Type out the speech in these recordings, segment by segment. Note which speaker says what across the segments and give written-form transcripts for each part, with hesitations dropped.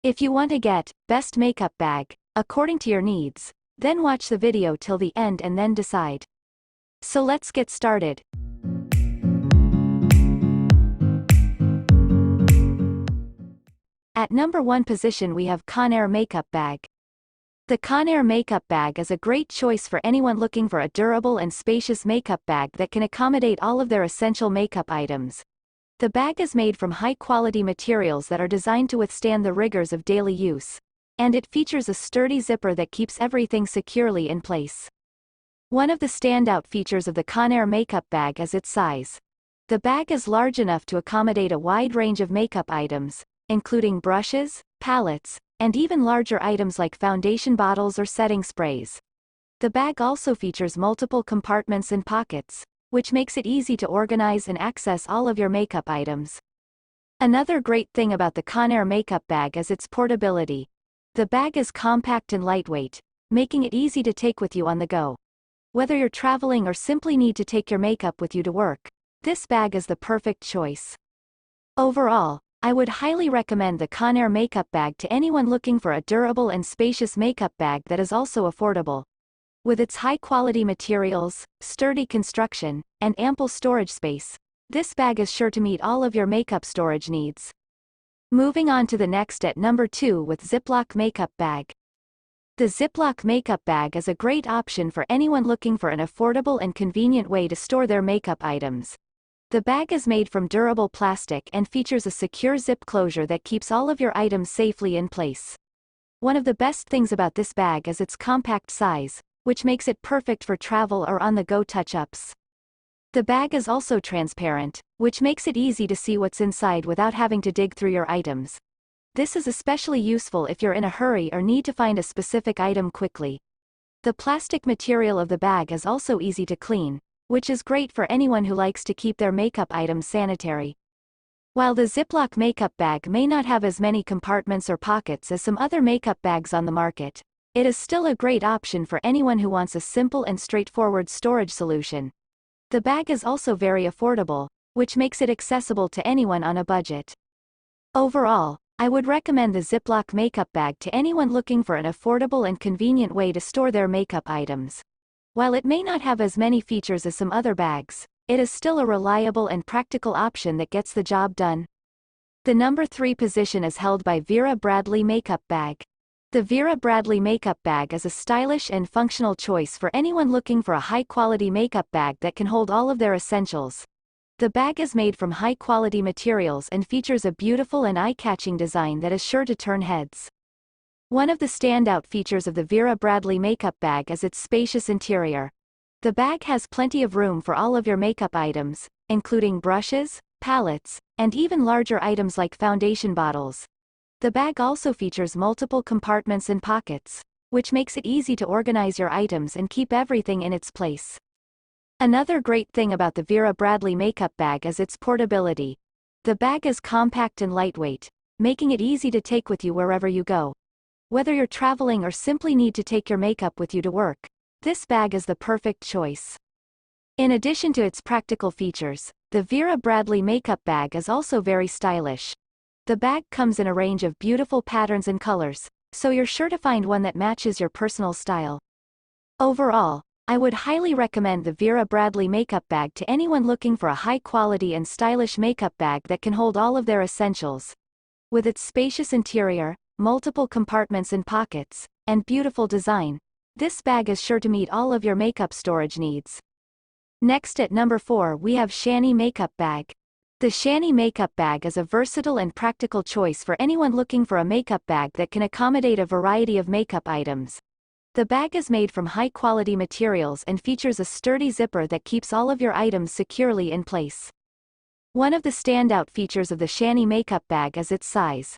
Speaker 1: If you want to get best makeup bag, according to your needs, then watch the video till the end and then decide. So let's get started. At number 1 position we have Conair Makeup Bag. The Conair Makeup Bag is a great choice for anyone looking for a durable and spacious makeup bag that can accommodate all of their essential makeup items. The bag is made from high-quality materials that are designed to withstand the rigors of daily use, and it features a sturdy zipper that keeps everything securely in place. One of the standout features of the Conair Makeup Bag is its size. The bag is large enough to accommodate a wide range of makeup items, including brushes, palettes, and even larger items like foundation bottles or setting sprays. The bag also features multiple compartments and pockets, which makes it easy to organize and access all of your makeup items. Another great thing about the Conair Makeup Bag is its portability. The bag is compact and lightweight, making it easy to take with you on the go. Whether you're traveling or simply need to take your makeup with you to work, this bag is the perfect choice. Overall, I would highly recommend the Conair Makeup Bag to anyone looking for a durable and spacious makeup bag that is also affordable. With its high-quality materials, sturdy construction, and ample storage space, this bag is sure to meet all of your makeup storage needs. Moving on to the next at number 2 with Ziploc Makeup Bag. The Ziploc Makeup Bag is a great option for anyone looking for an affordable and convenient way to store their makeup items. The bag is made from durable plastic and features a secure zip closure that keeps all of your items safely in place. One of the best things about this bag is its compact size, which makes it perfect for travel or on-the-go touch-ups. The bag is also transparent, which makes it easy to see what's inside without having to dig through your items. This is especially useful if you're in a hurry or need to find a specific item quickly. The plastic material of the bag is also easy to clean, which is great for anyone who likes to keep their makeup items sanitary. While the Ziploc Makeup Bag may not have as many compartments or pockets as some other makeup bags on the market, it is still a great option for anyone who wants a simple and straightforward storage solution. The bag is also very affordable, which makes it accessible to anyone on a budget. Overall, I would recommend the Ziploc Makeup Bag to anyone looking for an affordable and convenient way to store their makeup items. While it may not have as many features as some other bags, it is still a reliable and practical option that gets the job done. The number 3 position is held by Vera Bradley Makeup Bag. The Vera Bradley Makeup Bag is a stylish and functional choice for anyone looking for a high-quality makeup bag that can hold all of their essentials. The bag is made from high-quality materials and features a beautiful and eye-catching design that is sure to turn heads. One of the standout features of the Vera Bradley Makeup Bag is its spacious interior. The bag has plenty of room for all of your makeup items, including brushes, palettes, and even larger items like foundation bottles. The bag also features multiple compartments and pockets, which makes it easy to organize your items and keep everything in its place. Another great thing about the Vera Bradley Makeup Bag is its portability. The bag is compact and lightweight, making it easy to take with you wherever you go. Whether you're traveling or simply need to take your makeup with you to work, this bag is the perfect choice. In addition to its practical features, the Vera Bradley Makeup Bag is also very stylish. The bag comes in a range of beautiful patterns and colors, so you're sure to find one that matches your personal style. Overall, I would highly recommend the Vera Bradley Makeup Bag to anyone looking for a high-quality and stylish makeup bag that can hold all of their essentials. With its spacious interior, multiple compartments and pockets, and beautiful design, this bag is sure to meet all of your makeup storage needs. Next at number 4 we have SHANY Makeup Bag. The SHANY Makeup Bag is a versatile and practical choice for anyone looking for a makeup bag that can accommodate a variety of makeup items. The bag is made from high-quality materials and features a sturdy zipper that keeps all of your items securely in place. One of the standout features of the SHANY Makeup Bag is its size.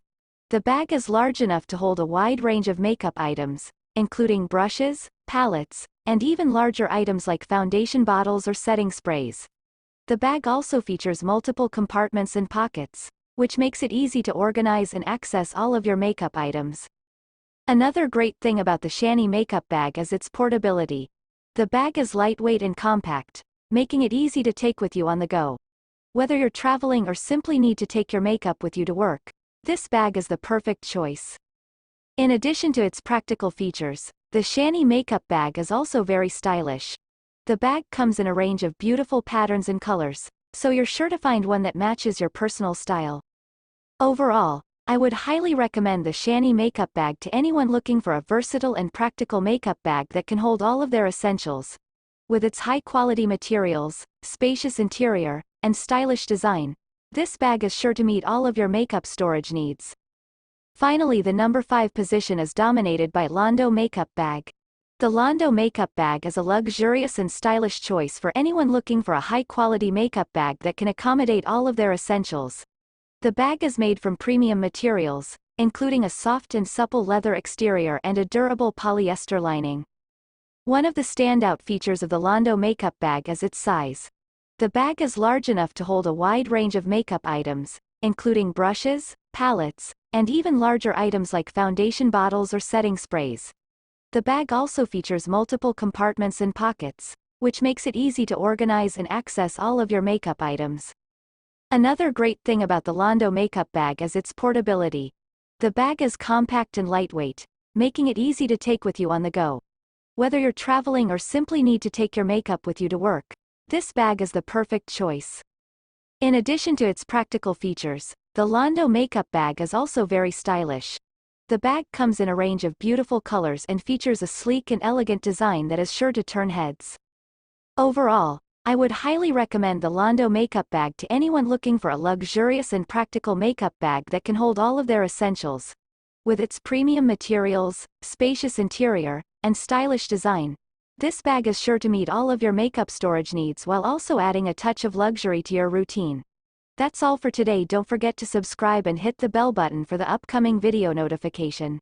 Speaker 1: The bag is large enough to hold a wide range of makeup items, including brushes, palettes, and even larger items like foundation bottles or setting sprays. The bag also features multiple compartments and pockets, which makes it easy to organize and access all of your makeup items. Another great thing about the SHANY Makeup Bag is its portability. The bag is lightweight and compact, making it easy to take with you on the go. Whether you're traveling or simply need to take your makeup with you to work, This bag is the perfect choice. In addition to its practical features, the SHANY Makeup Bag is also very stylish. The bag comes in a range of beautiful patterns and colors, so you're sure to find one that matches your personal style. Overall, I would highly recommend the SHANY Makeup Bag to anyone looking for a versatile and practical makeup bag that can hold all of their essentials. With its high-quality materials, spacious interior, and stylish design, this bag is sure to meet all of your makeup storage needs. Finally, the number 5 position is dominated by Londo Makeup Bag. The Londo Makeup Bag is a luxurious and stylish choice for anyone looking for a high-quality makeup bag that can accommodate all of their essentials. The bag is made from premium materials, including a soft and supple leather exterior and a durable polyester lining. One of the standout features of the Londo Makeup Bag is its size. The bag is large enough to hold a wide range of makeup items, including brushes, palettes, and even larger items like foundation bottles or setting sprays. The bag also features multiple compartments and pockets, which makes it easy to organize and access all of your makeup items. Another great thing about the Londo Makeup Bag is its portability. The bag is compact and lightweight, making it easy to take with you on the go. Whether you're traveling or simply need to take your makeup with you to work, this bag is the perfect choice. In addition to its practical features, the Londo Makeup Bag is also very stylish. The bag comes in a range of beautiful colors and features a sleek and elegant design that is sure to turn heads. Overall, I would highly recommend the Londo Makeup Bag to anyone looking for a luxurious and practical makeup bag that can hold all of their essentials. With its premium materials, spacious interior, and stylish design, this bag is sure to meet all of your makeup storage needs while also adding a touch of luxury to your routine. That's all for today. Don't forget to subscribe and hit the bell button for the upcoming video notification.